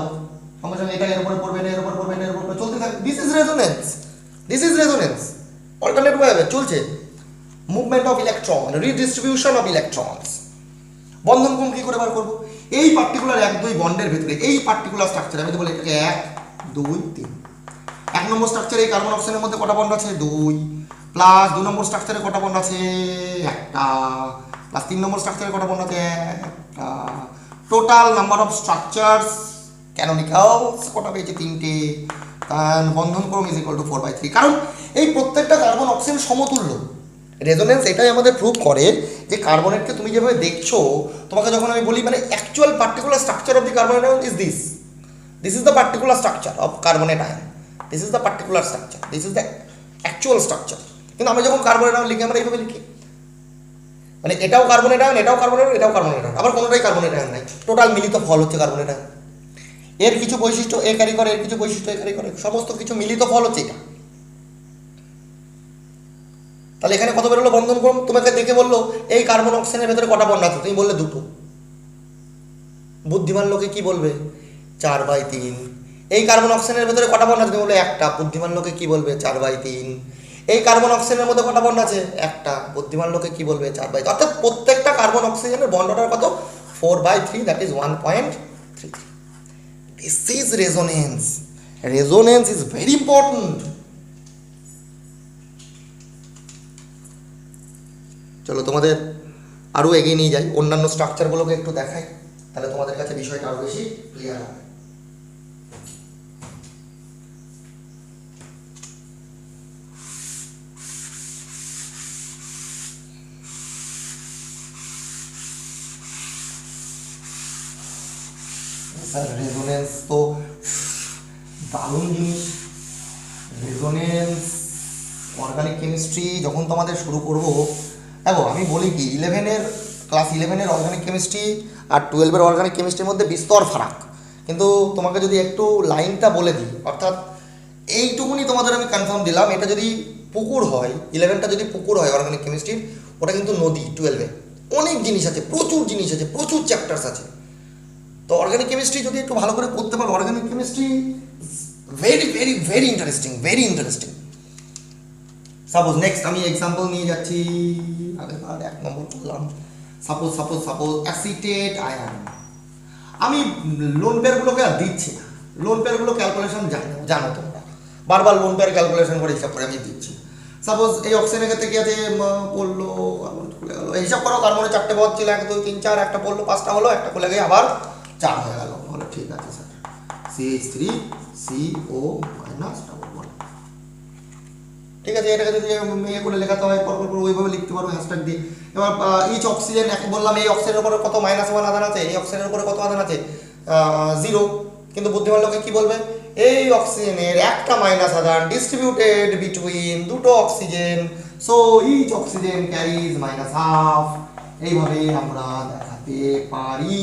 সঙ্গে সঙ্গে এটা এর উপরে পড়বে, এর উপরে পড়বে, এর উপরে চলতে থাকবে। দিস ইজ রেজোনেন্স, অল্টারনেট ভাবে চলছে, movement of electron, redistribution of electrons. বন্ধন কোণ কি করে বার করবো, এই পার্টিকুলার 1 2 বন্ডের ভিতরে এই পার্টিকুলার স্ট্রাকচার আমি তো বলি এটাকে 1 2 3, 1 নম্বর স্ট্রাকচারে এই কার্বন অক্সিজেনের মধ্যে কটা বন্ড আছে 2, প্লাস 2 নম্বর স্ট্রাকচারে কটা বন্ড আছে 1টা, প্লাস 3 নম্বর স্ট্রাকচারে কটা বন্ড আছে 1টা, টোটাল নাম্বার অফ স্ট্রাকচারস ক্যানোনিক্যালস কটা পেয়েছে 3টে, বন্ধন ক্রম ইজ ইকুয়াল টু 4/3। কারণ এই প্রত্যেকটা কার্বন অক্সিজেন সমতুল্য। রেজোনেন্স এটাই আমাদের প্রুভ করে যে কার্বনেটকে তুমি যেভাবে দেখছো, তোমাকে যখন আমি বলি মানে actual particular structure of the carbonate ion is this is the particular structure of carbonate ion, this is the particular structure, this is the actual structure. কিন্তু আমরা যখন কার্বনেট আয়ন লিখি আমরা এইভাবে লিখি, মানে এটাও কার্বনেট আয়ন, এটাও কার্বনেট আয়ন, এটাও কার্বনেট আয়ন, আবার কোনোটাই কার্বনেট আয়ন নাই, টোটাল মিলিত ফল হচ্ছে কার্বনেট আয়ন। এর কিছু বৈশিষ্ট্য এ ক্যারি করে, এর কিছু বৈশিষ্ট্য এ ক্যারি করে, সমস্ত কিছু মিলিত ফল হচ্ছে এটা। তাহলে এখানে কত বেরোলো বন্ধন ক্রম, তোমাকে দেখে বললো এই কার্বন অক্সিজেনের ভেতরে কটা বন্ড আছে, তুমি বললে 2টো, বুদ্ধিমান লোকে কি বলবে 4/3। এই কার্বন অক্সিজেনের ভেতরে কটা বন্ড আছে, তুমি বললে 1টা, বুদ্ধিমান লোকে কি বলবে 4/3। এই কার্বন অক্সিজেনের মধ্যে কটা বন্ড আছে 1টা, বুদ্ধিমান লোকে কি বলবে 4/3। অর্থাৎ প্রত্যেকটা কার্বন অক্সিজেনের বন্ড অর্ডার কত 4/3, that is 1.33। This is resonance, resonance is very important. চলো তোমাদের আরও এগিয়ে নিয়ে যাই, অন্যান্য স্ট্রাকচারগুলোকে একটু দেখাই, তাহলে তোমাদের কাছে বিষয়টা আরও বেশি ক্লিয়ার হবে। স্যার রেজোনেন্স তো দারুণ জিনিস, রেজোনেন্স অর্গানিক কেমিস্ট্রি যখন তোমাদের শুরু করবো, দেখো আমি বলি কি ক্লাস 11-এর অর্গানিক কেমিস্ট্রি আর 12-এর অর্গানিক কেমিস্ট্রির মধ্যে বিস্তর ফারাক, কিন্তু তোমাকে যদি একটু লাইনটা বলে দিই, অর্থাৎ এইটুকুনি তোমাদের আমি কনফার্ম দিলাম, এটা যদি পুকুর হয় 11টা যদি পুকুর হয় অর্গানিক কেমিস্ট্রির, ওটা কিন্তু নদী 12-এ অনেক জিনিস আছে, প্রচুর জিনিস আছে, প্রচুর চ্যাপ্টার্স আছে। তো অর্গানিক কেমিস্ট্রি যদি একটু ভালো করে করতে পারো, organic chemistry very very very interesting, very interesting. Suppose next আমি এক্সাম্পল নিয়ে যাচ্ছি, আগেরবার 1 নম্বর করলাম, সাপোজ অ্যাসিটেট আয়ন। আমি লোন পেয়ারগুলোকে আর দিচ্ছি না, লোন পেয়ারগুলো ক্যালকুলেশন জানো তোমরা, বারবার লোন পেয়ার ক্যালকুলেশন করে হিসাব করে আমি দিচ্ছি। সাপোজ এই অক্সিজেনের ক্ষেত্রে কি আছে পড়লো, খুলে গেলো, হিসাব করো কার্বনের 4টে পদ ছিল 1 2 3 4, একটা পড়লো 5টা হলো, একটা খুলে গিয়ে আবার 4 হয়ে গেল, বলো ঠিক আছে স্যার CH3CO ডাবল বন্ড, ঠিক আছে। এটাকে যদি ইয়ে করে লেখাতে হয় পরপর ওইভাবে লিখতে পারো হ্যাশট্যাগ দিয়ে। এবার ইচ অক্সিজেন বললাম এই অক্সিজেনের উপরে কত -1 আধান আছে, এই অক্সিজেনের উপরে কত আধান আছে 0, কিন্তু বুদ্ধিমান লোকে কি বলবে এই অক্সিজেনের একটা মাইনাস আধান ডিস্ট্রিবিউটেড বিটুইন দুটো oxygen, so each oxygen carries -12। এইভাবে আমরা দেখাতে পারি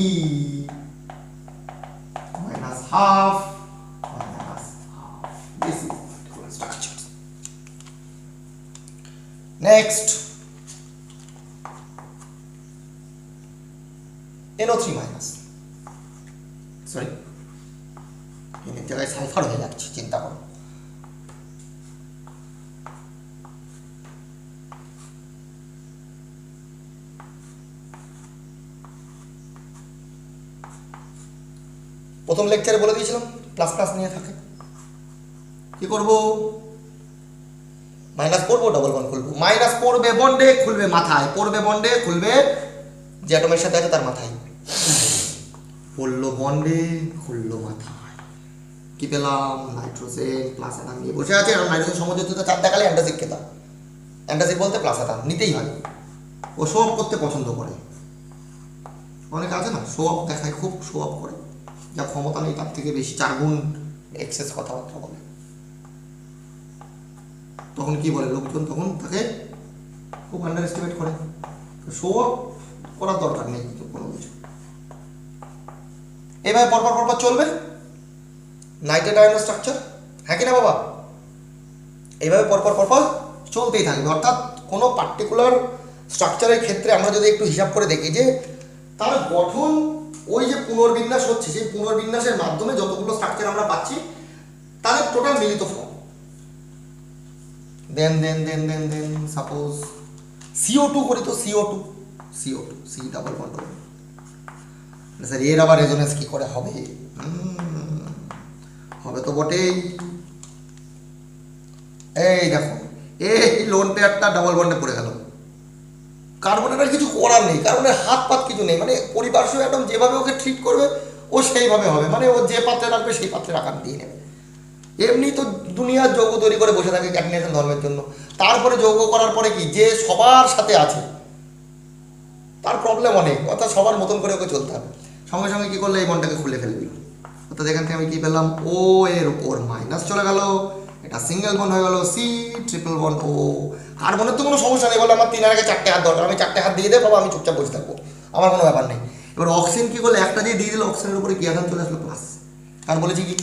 -12 this is particular structure. Next NO3 minus, sorry এর জায়গায় সালফার হয়ে যাচ্ছে, চিন্তা করো। প্রথম লেকচারে বলে দিয়েছিলাম প্লাস প্লাস নিয়ে থাকে, কি করব, মাইনাস করবো, ডবল বন্ড খুলবো, মাইনাস পড়বে বন্ডে খুলবে মাথায়, পড়বে বন্ডে খুলবে যে অ্যাটমের সাথে আছে তার মাথায়, পড়লো বন্ডে খুললো মাথায়, কি পেলাম, নাইট্রোজেন প্লাস অ্যাটম নিয়ে বসে আছে। আর নাইট্রোজেন সমযোজিত চাপ দেখালে অ্যান্টাসিড খেতাম, অ্যান্টাসিড বলতে প্লাস অ্যাটম নিতেই হয়, ও শো অফ করতে পছন্দ করে, অনেক আছে না শো অফ দেখায়, খুব শো অফ করে, যা ক্ষমতা নেই তার থেকে বেশি 4 গুণ এক্সেস কথাবার্তা বলে, তখন কি বলে লোকজন, তখন তাকে খুব আন্ডার এস্টিমেট করে, শো অফ করার দরকার নেই কিছু, কোনো কিছু। এভাবে পরপর পরপর চলবে নাইট্রেট আয়নের স্ট্রাকচার, হ্যাঁ কি না বাবা, এইভাবে পরপর পরপর চলতেই থাকবে। অর্থাৎ কোনো পার্টিকুলার স্ট্রাকচারের ক্ষেত্রে আমরা যদি একটু হিসাব করে দেখি যে তার গঠন, ওই যে পুনর্বিন্যাস হচ্ছে, সেই পুনর্বিন্যাসের মাধ্যমে যতগুলো স্ট্রাকচার আমরা পাচ্ছি তাদের টোটাল মিলিত ফর্ম। দেন দেন দেন দেন দেন সাপোজ CO2 করি, তো CO2 C double bond, sir এর আবার রেজোনেন্স কি করে হবে, হবে তো বটেই। এই দেখো এই লোন পেয়ারটা ডাবল বন্ডে পড়ে গেল, কার্বনের আর কিছু করার নেই, কার্বনের হাত পাত কিছু নেই, মানে পরিপার্শ্ব অ্যাটম যেভাবে ওকে ট্রিট করবে ও সেইভাবে হবে, মানে ও যে পাত্রে রাখবে সেই পাত্রের আকার দিয়ে নেবে। এমনি তো দুনিয়ার যৌগ তৈরি করে বসে থাকে ক্যাটিনেশন ধর্মের জন্য, তারপরে যৌগ করার পরে কি যে সবার সাথে আছে তার প্রবলেম অনেক, অর্থাৎ সবার মতন করে ওকে চলতে হবে। সঙ্গে সঙ্গে কী করলে এই বন্ডটাকে খুলে ফেলে দিল, অর্থাৎ এখান থেকে আমি কী পেলাম, ও এর উপর মাইনাস চলে গেল, এটা সিঙ্গেল বন্ড হয়ে গেল সি, ট্রিপল বন্ড ও। কার্বনের তো কোনো সমস্যা নেই, বলে আমার 3 আর আগে 4টে হাত দরকার, আমি 4টে হাত দিয়ে দেবো বাবা, আমি চুপচাপ বসে থাকবো, আমার কোনো ব্যাপার নেই। এবার অক্সিজেন কী করলে, একটা দিয়ে দিল, অক্সিজেনের উপরে কি আধান চলে আসলো প্লাস, কারণ বলেছি কি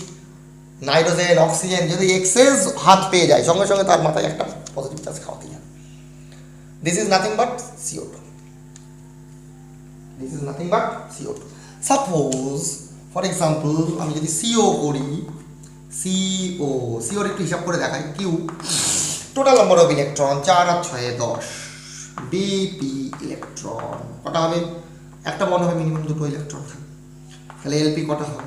নাইট্রোজেন অক্সিজেন যদি এক্সেস হাত পেয়ে যায় সঙ্গে সঙ্গে তার মাথায় একটা পজিটিভ চার্জ খাওয়াতে হবে। This is nothing but CO2, this is nothing but CO2। Suppose for example আমি যদি CO করি, CO একটু হিসাব করে দেখাই, Q total number of electron 4 আর 6 10, বিপি ইলেকট্রন কটা হবে, একটা বন্ড হবে মিনিমাম 2টো ইলেকট্রন থাকে, তাহলে এলপি কটা হবে,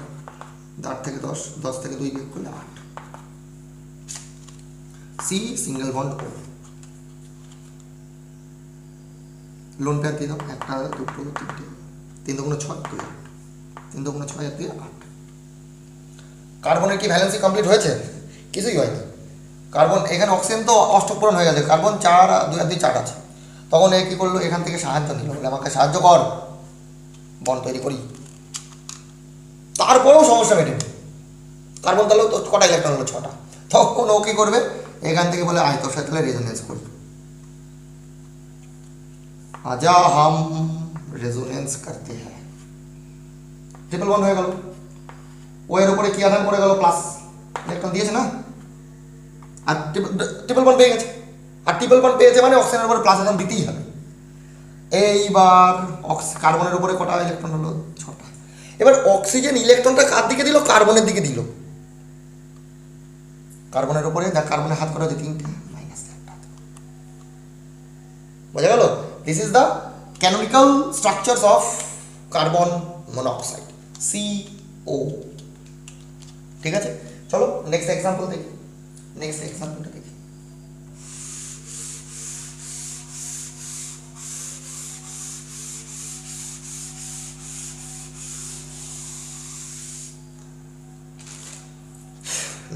8 থেকে 10, 10 থেকে 2 বিয়োগ করলে 8, সি সিঙ্গেল বন্ড ও, লোন পেয়ার দিয়ে দাও, 1 2 3 3 দুগুণ 6 2 8, 3 দুগুণ 6 আর 2 8। কার্বনের কি ভ্যালেন্সি কমপ্লিট হয়েছে, কিছুই হয়নি। কার্বন এখানে অক্সিজেন তো অষ্টক পূরণ হয়ে গেছে, কার্বন 4 2 আর 2 4 আছে, তখন এ কী করলো, এখান থেকে সাহায্য নিল, বলে আমাকে সাহায্য কর বন্ড তৈরি করি, তারপরেও সমস্যা মেটেনি, কার্বন তাহলেও তো কটা ইলেকট্রন হলো 6টা, তখন ও কী করবে, এখান থেকে বলে আয় তোর সাথে তাহলে রেজোনেন্স করি, আজা হাম রেজোনেন্স করতে হ্যাঁ, ট্রিপল বন্ড হয়ে গেল, ও এর উপরে কি আধান পড়ে গেল প্লাস ইলেকট্রন দিয়েছে না, আর ট্রিপল বন্ড পেয়ে গেছে, আর ট্রিপল বন্ড পেয়েছে মানে অক্সিজেনের উপরে প্লাস আধান দিতেই হবে। এইবার কার্বনের উপরে কটা ইলেকট্রন হলো 6টা, এবার অক্সিজেন ইলেকট্রনটা কার দিকে দিল, কার্বনের দিকে দিল, কার্বনের উপরে কার্বনের হাত করা হচ্ছে 3টে মাইনাস 1টা, বোঝা গেল। This is the canonical structures of carbon monoxide CO। ঠিক আছে, চলো নেক্সট এক্সাম্পল দেখি, নেক্সট এক্সাম্পলটা দেখি।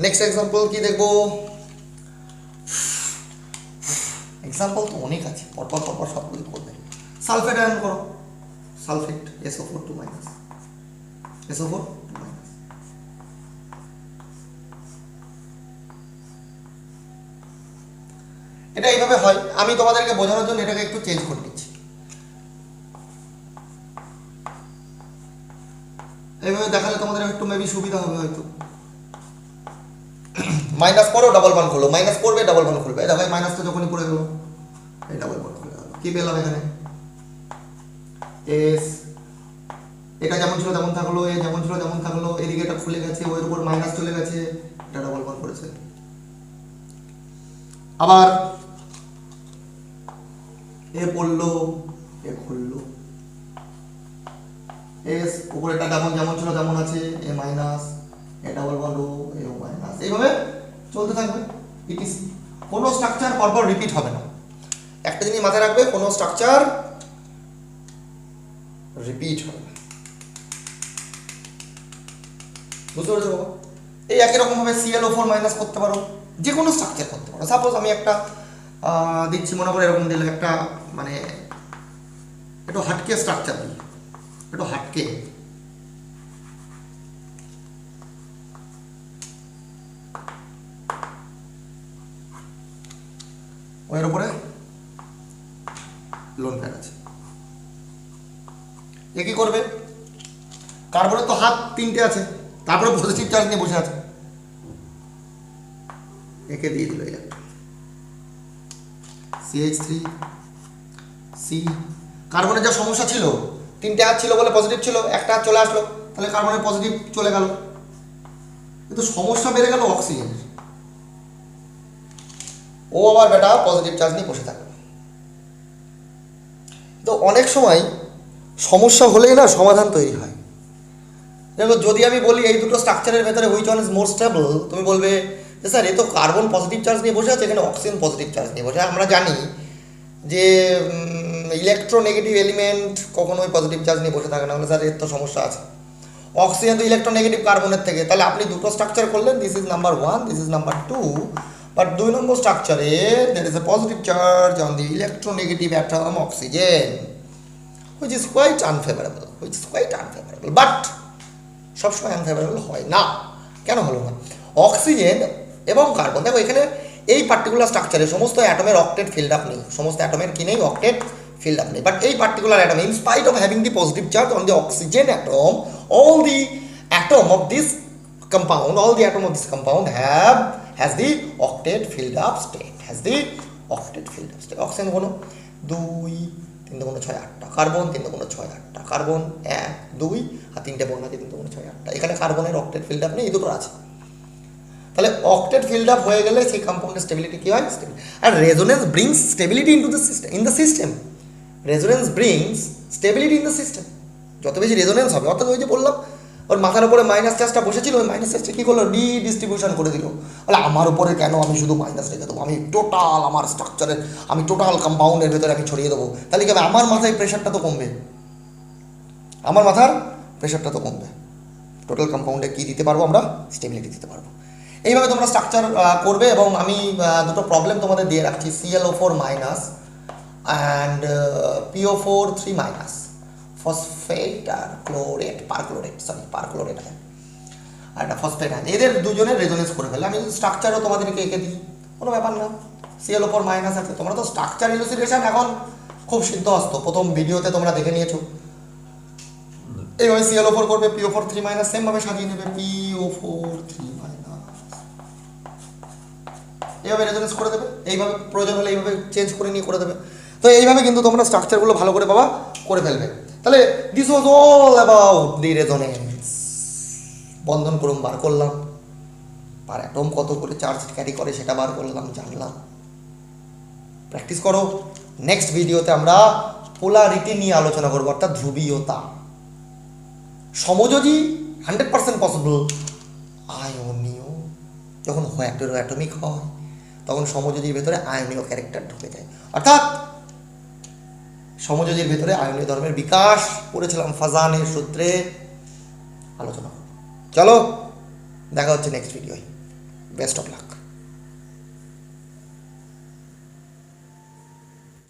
নেক্সট এক্সাম্পল কি দেখবো, এক্সাম্পল তো অনেক আছে, পরপর পরপর সবগুলি করবে। সালফেট আয়ন করো, sulphate SO4 2 minus, SO4 2 minus, এটা এইভাবে হয়, আমি তোমাদেরকে বোঝানোর জন্য এটাকে একটু চেঞ্জ করে দিচ্ছি, এইভাবে দেখালে তোমাদের একটু মেবি সুবিধা হবে হয়তো। মাইনাস পরেও ডাবল বন্ড খুলো, মাইনাস পড়বে ডাবল বন্ড খুলবে, দেখো এই মাইনাসটা যখনই পড়ে গেল এই ডাবল বন্ড খুলে গেল, কি পেলাম এখানে এস, এটা যেমন ছিল তেমন থাকলো, এ যেমন ছিল তেমন থাকলো, এদিকে এটা খুলে গেছে, ওর উপর মাইনাস চলে গেছে, এটা ডাবল বন্ড করেছে। আবার এ পড়লো, এ খুললো, এ এস, উপরেটা যেমন ছিল তেমন আছে, এ মাইনাস, এ ডাবল বন্ড ও, এ ও মাইনাস, এইভাবে চলতে থাকবে। ইট ইজ, কোনো স্ট্রাকচার পরপর রিপিট হবে না। একটা জিনিস মাথায় রাখবে, কোনো স্ট্রাকচার রিপিট হবে না। বুঝতে পেরেছো বাবা? এই একই রকমভাবে ClO4 মাইনাস করতে পারো, যে কোনো স্ট্রাকচার করতে পারো। সাপোজ আমি একটা দিচ্ছি, মনে করে এরকম দিলে একটা মানে একটু হাটকে স্ট্রাকচার দিই, একটু হাটকে, ওর উপরে লোন প্যাড আছে। এ কি করবে? কার্বনের তো হাত তিনটে আছে, তারপরে পজিটিভ চার্জ নিয়ে বসে আছে, একে দিয়ে দিল একটা CH3 C। কার্বনের যা সমস্যা ছিল, তিনটে হাত ছিল বলে পজিটিভ ছিল, একটা হাত চলে আসলো, তাহলে কার্বনের পজিটিভ চলে গেল, কিন্তু সমস্যা বেড়ে গেল অক্সিজেনের। ও আবার বেটা পজিটিভ চার্জ নিয়ে বসে থাকবে। তো অনেক সময় সমস্যা হলেই না সমাধান তৈরি হয়। দেখো, যদি আমি বলি এই দুটো স্ট্রাকচারের ভেতরে which one is more stable, তুমি বলবে যে স্যার এ তো কার্বন পজিটিভ চার্জ নিয়ে বসে আছে, এখানে অক্সিজেন পজিটিভ চার্জ নিয়ে বসে। আমরা জানি যে ইলেকট্রোনেগেটিভ এলিমেন্ট কখনোই পজিটিভ চার্জ নিয়ে বসে থাকে না, বলে স্যার এর তো সমস্যা আছে। অক্সিজেন তো ইলেকট্রোনেগেটিভ কার্বনের থেকে, তাহলে আপনি দুটো স্ট্রাকচার করলেন, this is number 1, this is number 2, but 2 number স্ট্রাকচারে there is a positive charge on the electronegative atom oxygen, which is quite unfavorable, but সবসময় আনফেভারেবল হয় না। কেন হলো না? অক্সিজেন এবং কার্বন, দেখো এখানে এই পার্টিকুলার স্ট্রাকচারে সমস্ত অ্যাটমের অক্টেট ফিল্ড আপ নেই, সমস্ত অ্যাটমের কি নেই? অক্টেট ফিল্ড আপ নেই, বাট এই particular atom, in spite of having the positive charge on the oxygen atom, all the atom of this compound has the octet filled up state, oxygen হলো 2 3 × 6 8টা, carbon 3 × 6 8টা, carbon 1 2 আর 3টে বন্ধ আছে 3 × 6 8টা। এখানে কার্বনের octet filled up নেই, এই দুটো আছে। তাহলে অক্টেট ফিল্ড আপ হয়ে গেলে সেই কম্পাউন্ডের স্টেবিলিটি কি হয়? আর resonance brings stability in the system, resonance brings stability in the system. যত বেশি রেজোনেন্স হবে, অর্থাৎ ওই যে বললাম ওর মাথার উপরে মাইনাস চার্জটা বসেছিল, ওই মাইনাস চার্জটা কী করলো? ডিস্ট্রিবিউশন করে দিল। বলে আমার উপরে কেন আমি শুধু মাইনাস রেখে দেবো, আমি টোটাল আমার স্ট্রাকচারের, আমি টোটাল কম্পাউন্ডের ভেতরে আমি ছড়িয়ে দেবো। তাহলে কি হবে? আমার মাথায় প্রেশারটা তো কমবে, আমার মাথার প্রেশারটা তো কমবে। টোটাল কম্পাউন্ডে কী দিতে পারবো? আমরা স্টেবিলিটি দিতে পারবো। এইভাবে তোমরা স্ট্রাকচার করবে। এবং আমি দুটো প্রবলেম তোমাদের দিয়ে রাখছি, ClO4 minus and PO4 3 minus, phosphate আর ক্লোরেট, পারক্লোরেট আছে আর একটা ফসফেট আছে, এদের দুজনের রেজোনেন্স করে ফেলে। আমি স্ট্রাকচারও তোমাদেরকে এঁকে দিই, কোনো ব্যাপার না। ClO4 মাইনাস আছে, তোমরা তো স্ট্রাকচার ইলুসিডেশন এখন খুব সিদ্ধহস্ত, প্রথম ভিডিওতে তোমরা দেখে নিয়েছো। এইভাবে ClO4 করবে, PO4 3 মাইনাস সেমভাবে সাজিয়ে নেবে, PO4 3 মাইনাস, এইভাবে রেজোনেন্স করে দেবে। এইভাবে প্রয়োজন হলে এইভাবে চেঞ্জ করে নিয়ে করে দেবে। তো এইভাবে কিন্তু তোমরা স্ট্রাকচারগুলো ভালো করে বাবা করে ফেলবে। তাহলে this was all about the resonance. বন্ধন ক্রম বার করলাম, পার অ্যাটম কত করে চার্জ ক্যারি করে সেটা বার করলাম, জানলাম। প্র্যাকটিস করো। নেক্সট ভিডিওতে আমরা পোলারিটি নিয়ে আলোচনা করবো, অর্থাৎ ধ্রুবীয়তা। সমযোজী 100% পসিবল, আয়নীয় যখন অ্যাটমিক হয় তখন সমযোজীর ভেতরে আয়নীয় ক্যারেক্টার ঢুকে যায়, অর্থাৎ সমযোজীর ভেতরে আয়নীয় ধর্মের বিকাশ করেছিলাম ফাজানের সূত্রে আলোচনা। চলো দেখা হচ্ছে নেক্সট ভিডিওয়। Best of lakh.